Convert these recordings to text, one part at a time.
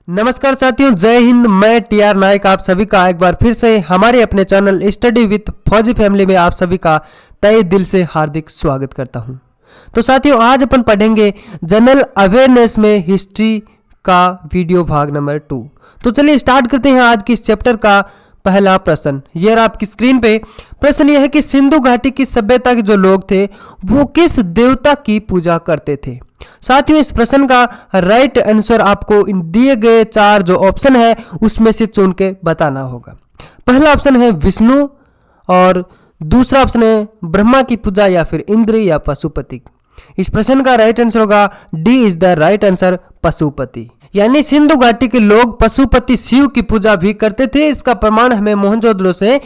नमस्कार साथियों, जय हिंद। मैं टीआर नायक आप सभी का एक बार फिर से हमारे अपने चैनल स्टडी विथ फौजी फैमिली में आप सभी का तहे दिल से हार्दिक स्वागत करता हूं। तो साथियों, आज अपन पढ़ेंगे जनरल अवेयरनेस में हिस्ट्री का वीडियो भाग नंबर 2। तो चलिए स्टार्ट करते हैं आज की इस चैप्टर का पहला प्रश्न। यह आपकी स्क्रीन पे प्रश्न यह है कि सिंधु घाटी की सभ्यता के जो लोग थे वो किस देवता की पूजा करते थे। साथियों, इस प्रश्न का राइट आंसर आपको इन दिए गए 4 जो ऑप्शन है उसमें से चुन के बताना होगा। पहला ऑप्शन है विष्णु और दूसरा ऑप्शन है ब्रह्मा की पूजा या फिर इंद्र या पशुपति। इस प्रश्न का राइट आंसर होगा D is the right answer, Pashupati. यानी सिंधु घाटी के लोग पशुपति शिव की पूजा भी करते थे। इसका प्रमाण हमें मोहनजोदड़ो से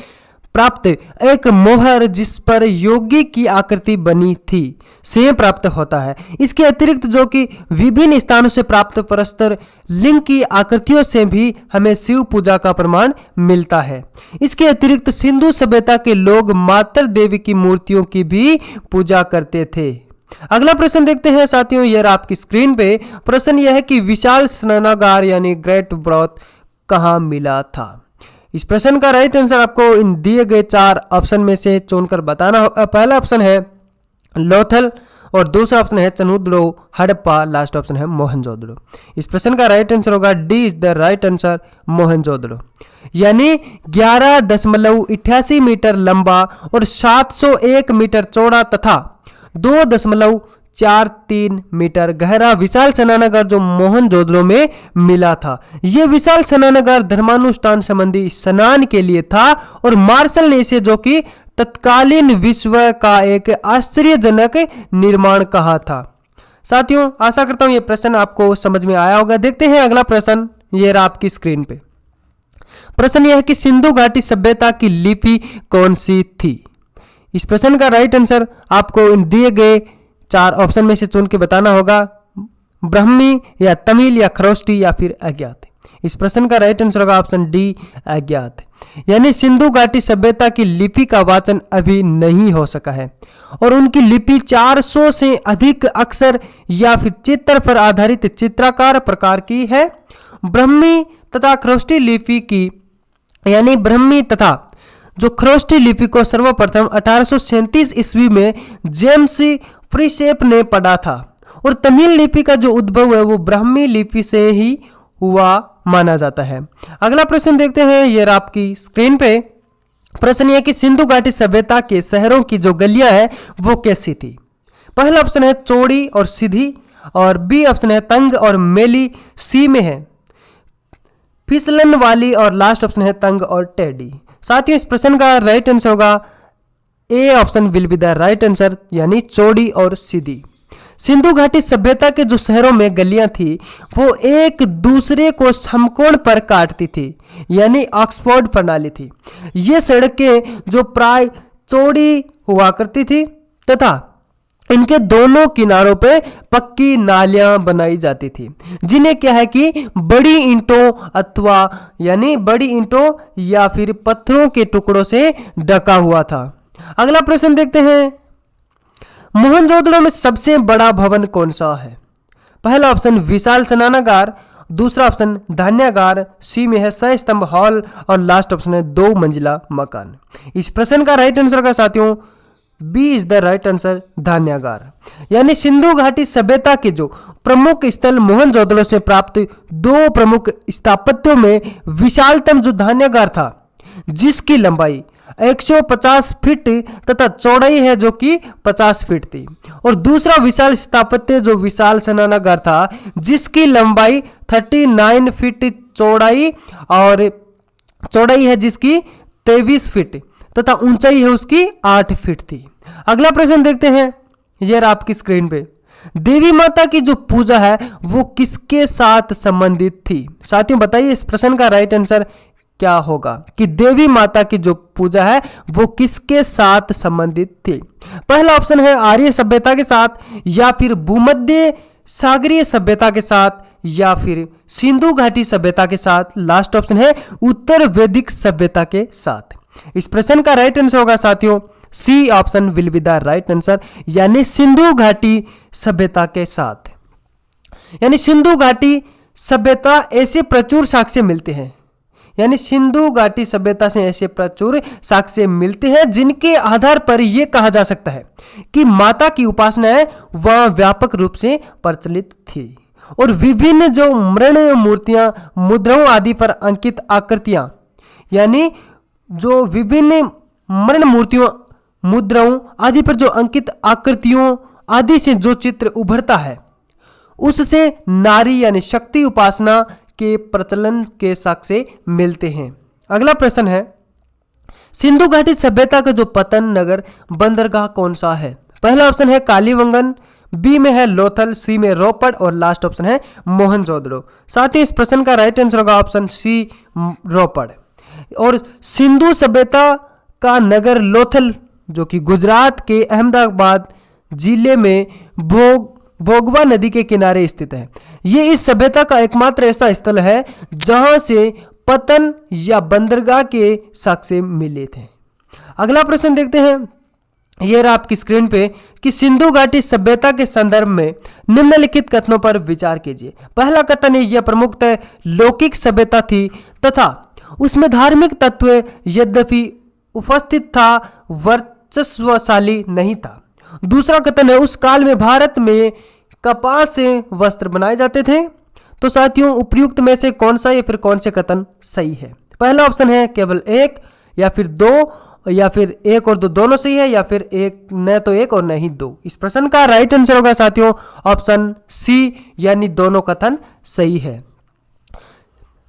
प्राप्त एक मोहर जिस पर योगी की आकृति बनी थी से प्राप्त होता है। इसके अतिरिक्त जो कि विभिन्न स्थानों से प्राप्त परस्पर लिंग की आकृतियों से भी हमें शिव पूजा का प्रमाण मिलता है। इसके अतिरिक्त सिंधु सभ्यता के लोग मातर देवी की मूर्तियों की भी पूजा करते थे। अगला प्रश्न देखते हैं साथियों, यह आपकी स्क्रीन पे प्रश्न यह है कि विशाल स्नानागार यानी ग्रेट ब्रॉथ कहाँ मिला था। इस प्रश्न का राइट आंसर आपको इन दिए गए 4 ऑप्शन में से चुनकर बताना होगा। पहला ऑप्शन है लोथल और दूसरा ऑप्शन है चनुद्रो हड़प्पा, लास्ट ऑप्शन है मोहनजोदड़ो। इस प्रश्न का राइट आंसर होगा D is the right answer, Mohenjodaro. यानी 11.88 मीटर लंबा और 701 मीटर चौड़ा तथा 2.43 मीटर गहरा विशाल स्नानागार जो मोहनजोदड़ो में मिला था। यह विशाल स्नानागार धर्मानुष्ठान संबंधी स्नान के लिए था और मार्शल ने इसे जो कि तत्कालीन विश्व का एक आश्चर्यजनक निर्माण कहा था। साथियों, आशा करता हूं यह प्रश्न आपको समझ में आया होगा। देखते हैं अगला प्रश्न, यह रहा आपकी स्क्रीन पे। प्रश्न यह है कि सिंधु घाटी सभ्यता की लिपि कौन सी थी। इस प्रश्न का राइट आंसर आपको इन दिए गए 4 ऑप्शन में से चुन के बताना होगा। ब्राह्मी या तमिल या खरोष्टी या फिर अज्ञात। इस प्रश्न का राइट आंसर होगा ऑप्शन डी, अज्ञात। यानी सिंधु घाटी सभ्यता की लिपि का वाचन अभी नहीं हो सका है और उनकी लिपि 400 से अधिक अक्षर या फिर चित्र पर आधारित चित्राकार प्रकार की है। ब्राह्मी तथा खरोष्टी लिपि की यानी ब्राह्मी तथा जो खरोष्टी लिपि को सर्वप्रथम 1837 ईस्वी में जेम्स फ्रीसेप ने पढ़ा था और तमिल लिपि का जो उद्भव है वो ब्राह्मी लिपि से ही हुआ माना जाता है। अगला प्रश्न देखते हैं, यह आपकी स्क्रीन पे प्रश्न यह कि सिंधु घाटी सभ्यता के शहरों की जो गलियां है वो कैसी थी। पहला ऑप्शन है चौड़ी और सीधी और बी ऑप्शन है तंग और मेली, सी में है फिसलन वाली और लास्ट ऑप्शन है तंग और टेढ़ी। साथियों, इस प्रश्न का राइट आंसर होगा A option will be the right answer, यानी चौड़ी और सीधी। सिंधु घाटी सभ्यता के जो शहरों में गलियां थी वो एक दूसरे को समकोण पर काटती थी, यानी ऑक्सफोर्ड प्रणाली थी। ये सड़कें जो प्राय चौड़ी हुआ करती थी तथा इनके दोनों किनारों पे पक्की नालियां बनाई जाती थी जिन्हें क्या है कि बड़ी ईंटों अथवा यानी बड़ी ईंटों या फिर पत्थरों के टुकड़ों से ढका हुआ था। अगला प्रश्न देखते हैं, मोहनजोदड़ो में सबसे बड़ा भवन कौन सा है। पहला ऑप्शन विशाल स्नानागार, दूसरा ऑप्शन धान्यागार, सी में है 6 स्तंभ हॉल और लास्ट ऑप्शन है 2 मंजिला मकान। इस प्रश्न का राइट आंसर का साथियों B is the right answer, धान्यागार। यानी सिंधु घाटी सभ्यता के जो प्रमुख स्थल मोहनजोदड़ो से प्राप्त 2 प्रमुख स्थापत्यों में विशालतम जो धान्यागार था जिसकी लंबाई 150 फीट तथा चौड़ाई है जो कि 50 फीट थी, और दूसरा विशाल स्थापत्य जो विशाल स्नानागार था जिसकी लंबाई 39 फीट चौड़ाई और चौड़ाई है जिसकी 23 फीट तथा ऊंचाई है उसकी 8 फीट थी। अगला प्रश्न देखते हैं, यह आपकी स्क्रीन पे देवी माता की जो पूजा है वो किसके साथ संबंधित थी। साथियों, बताइए इस प्रश्न का राइट आंसर क्या होगा कि देवी माता की जो पूजा है वो किसके साथ संबंधित थी। पहला ऑप्शन है आर्य सभ्यता के साथ या फिर भूमध्य सागरीय सभ्यता के साथ या फिर सिंधु घाटी सभ्यता के साथ, लास्ट ऑप्शन है उत्तर वैदिक सभ्यता के साथ। इस प्रश्न का राइट आंसर होगा साथियों C option will be the right answer, यानी सिंधु घाटी सभ्यता के साथ। यानी सिंधु घाटी सभ्यता ऐसे प्रचुर साक्ष्य मिलते हैं, यानी सिंधु घाटी सभ्यता से ऐसे प्रचुर साक्ष्य मिलते हैं जिनके आधार पर यह कहा जा सकता है कि माता की उपासनाएं वहां व्यापक रूप से प्रचलित थी और विभिन्न जो मृण मूर्तियां, मुद्राओं आदि पर अंकित आकृतियां, यानी जो विभिन्न मृण मूर्तियों, मुद्राओं आदि पर जो अंकित आकृतियों आदि से जो चित्र उभरता है उससे नारी यानी शक्ति उपासना के प्रचलन के साक्ष्य मिलते हैं। अगला प्रश्न है, सिंधु घाटी सभ्यता का जो पतन नगर बंदरगाह कौन सा है? पहला ऑप्शन है कालीबंगन, बी में है लोथल, सी में रोपड़ और लास्ट ऑप्शन है मोहनजोदड़ो। साथ ही इस प्रश्न का राइट आंसर होगा ऑप्शन सी रोपड़। और सिंधु सभ्यता का नगर लोथल जो कि गुजरात के अहमदाबाद जिले में भोगवा नदी के किनारे स्थित है। यह इस सभ्यता का एकमात्र ऐसा स्थल है जहां से पतन या बंदरगाह के साक्ष्य मिले थे। अगला प्रश्न देखते हैं, यह रहा आपकी स्क्रीन पे कि सिंधु घाटी सभ्यता के संदर्भ में निम्नलिखित कथनों पर विचार कीजिए। पहला कथन है, यह प्रमुखतः लौकिक सभ्यता थी तथा उसमें धार्मिक तत्व यद्यपि उपस्थित था, वर्चस्वशाली नहीं था। दूसरा कथन है, उस काल में भारत में कपास से वस्त्र बनाए जाते थे। तो साथियों, उपर्युक्त में से कौन सा या फिर कौन से कथन सही है? पहला ऑप्शन है केवल एक, या फिर दो, या फिर एक और दो दोनों सही है, या फिर एक न तो एक और न ही दो। इस प्रश्न का राइट आंसर होगा साथियों ऑप्शन सी, यानी दोनों कथन सही है।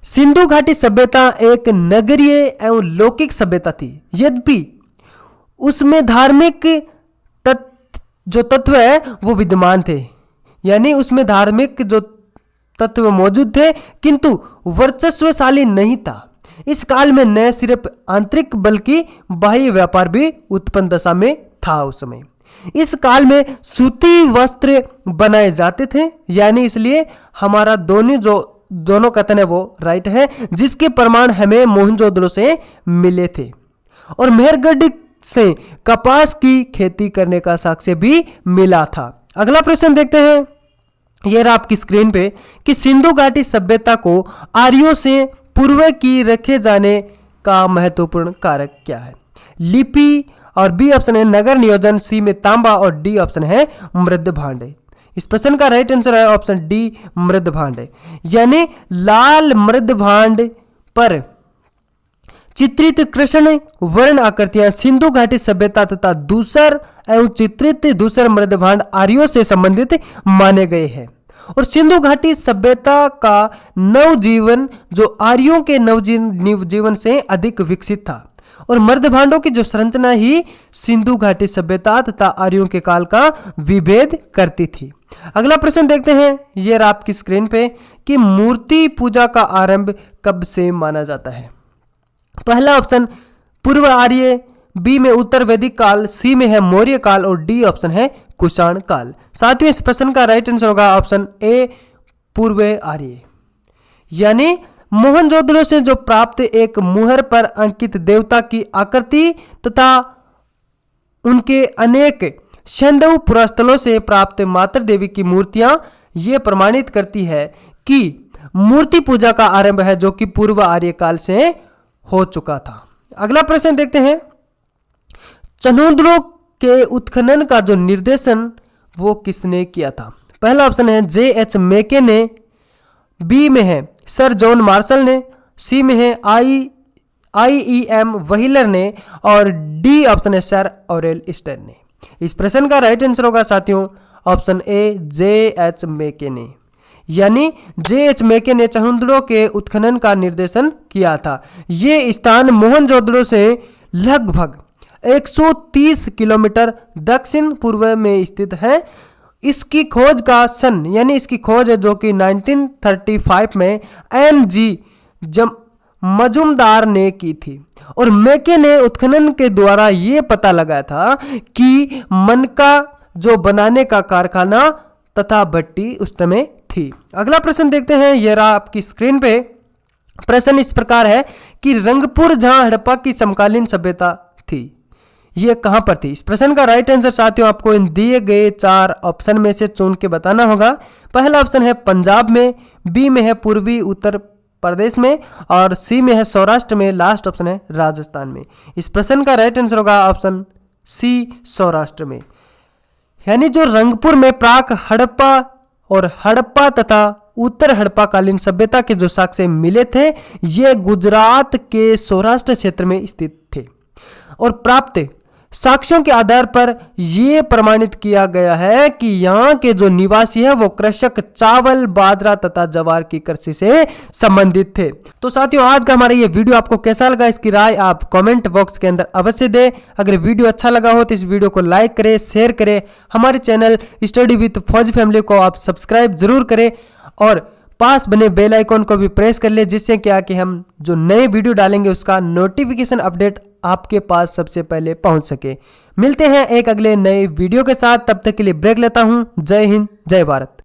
सिंधु घाटी सभ्यता एक नगरीय एवं लौकिक सभ्यता थी, यद्यपि उसमें धार्मिक जो तत्व है वो विद्यमान थे, यानी उसमें धार्मिक जो तत्व मौजूद थे किंतु वर्चस्वशाली नहीं था। इस काल में न सिर्फ आंतरिक बल्कि बाह्य व्यापार भी उत्पन्न दशा में था उस समय। इस काल में सूती वस्त्र बनाए जाते थे, यानी इसलिए हमारा दोनों कथन है वो राइट है, जिसके प्रमाण हमें मोहनजोदड़ो से मिले थे। और मेहरगढ़ से कपास की खेती करने का साक्ष्य भी मिला था। अगला प्रश्न देखते हैं, यह रहा आपकी स्क्रीन पे कि सिंधु घाटी सभ्यता को आर्यों से पूर्व की रखे जाने का महत्वपूर्ण कारक क्या है? लिपि, और बी ऑप्शन है नगर नियोजन, सी में तांबा और डी ऑप्शन है मृद भांडे। इस प्रश्न का राइट आंसर है ऑप्शन डी मृद भांडे, यानी लाल मृद भांड पर चित्रित कृष्ण वर्ण आकृतियां सिंधु घाटी सभ्यता तथा दूसर एवं चित्रित दूसर मृद भांड आर्यों से संबंधित माने गए हैं। और सिंधु घाटी सभ्यता का नवजीवन जो आर्यों के नवजीवन से अधिक विकसित था, और मृद भांडों की जो संरचना ही सिंधु घाटी सभ्यता तथा आर्यों के काल का विभेद करती थी। अगला प्रश्न देखते हैं, यह आपकी स्क्रीन पे कि मूर्ति पूजा का आरंभ कब से माना जाता है? पहला ऑप्शन पूर्व आर्य, बी में उत्तर वैदिक काल, सी में है मौर्य काल और डी ऑप्शन है कुषाण काल। साथियों, इस प्रश्न का राइट आंसर होगा ऑप्शन ए पूर्व आर्य, यानी मोहनजोदड़ो से जो प्राप्त एक मुहर पर अंकित देवता की आकृति तथा उनके अनेक शैंदव पुरास्थलों से प्राप्त मातृ देवी की मूर्तियां ये प्रमाणित करती है कि मूर्ति पूजा का आरंभ है जो कि पूर्व आर्य काल से हो चुका था। अगला प्रश्न देखते हैं, चनोदड़ो के उत्खनन का जो निर्देशन वो किसने किया था? पहला ऑप्शन है जे.एच. मेके ने, बी में है सर जॉन मार्शल ने, सी में है आई.ई.एम. व्हीलर ने और डी ऑप्शन है सर ऑरेल स्टर्न ने। इस प्रश्न का राइट आंसर होगा साथियों ऑप्शन ए जे.एच. मेके ने, यानी जे.एच. मेके ने चनोदड़ो के उत्खनन का निर्देशन किया था। ये स्थान मोहनजोदड़ो से लगभग 130 किलोमीटर दक्षिण पूर्व में स्थित है। इसकी खोज का सन, यानी इसकी खोज है जो कि 1935 में एन.जी. मजुमदार ने की थी और मेके ने उत्खनन के द्वारा ये पता लगाया था कि मनका जो बनाने का कारखाना तथा भट्टी उस समय थी। अगला प्रश्न देखते हैं, यह रहा आपकी स्क्रीन पे। प्रश्न इस प्रकार है कि रंगपुर जहां हड़प्पा की समकालीन सभ्यता थी, ये कहां पर थी? इस प्रश्न का राइट आंसर साथियों आपको इन दिए गए 4 ऑप्शन में से चुन के बताना होगा। पहला ऑप्शन है पंजाब में, बी में है पूर्वी उत्तर प्रदेश में और सी में है सौराष्ट्र में, लास्ट ऑप्शन है राजस्थान में। इस प्रश्न का राइट आंसर होगा ऑप्शन सी, सौराष्ट्र में। यानी जो रंगपुर में प्राक हड़प्पा और हड़प्पा तथा उत्तर हड़प्पाकालीन सभ्यता के जो साक्ष्य मिले थे, ये गुजरात के सौराष्ट्र क्षेत्र में स्थित थे और प्राप्त साक्ष्यों के आधार पर यह प्रमाणित किया गया है कि यहाँ के जो निवासी है वो कृषक चावल, बाजरा तथा ज्वार की कृषि से संबंधित थे। तो साथियों आज का हमारा ये वीडियो आपको कैसा लगा, इसकी राय आप कमेंट बॉक्स के अंदर अवश्य दें। अगर वीडियो अच्छा लगा हो तो इस वीडियो को लाइक करें, शेयर करें। हमारे चैनल स्टडी विद फौजी फैमिली को आप सब्सक्राइब जरूर करें और पास बने बेल आइकॉन को भी प्रेस कर ले, जिससे क्या कि हम जो नए वीडियो डालेंगे उसका नोटिफिकेशन अपडेट आपके पास सबसे पहले पहुंच सके। मिलते हैं एक अगले नए वीडियो के साथ, तब तक के लिए ब्रेक लेता हूं। जय हिंद, जय भारत।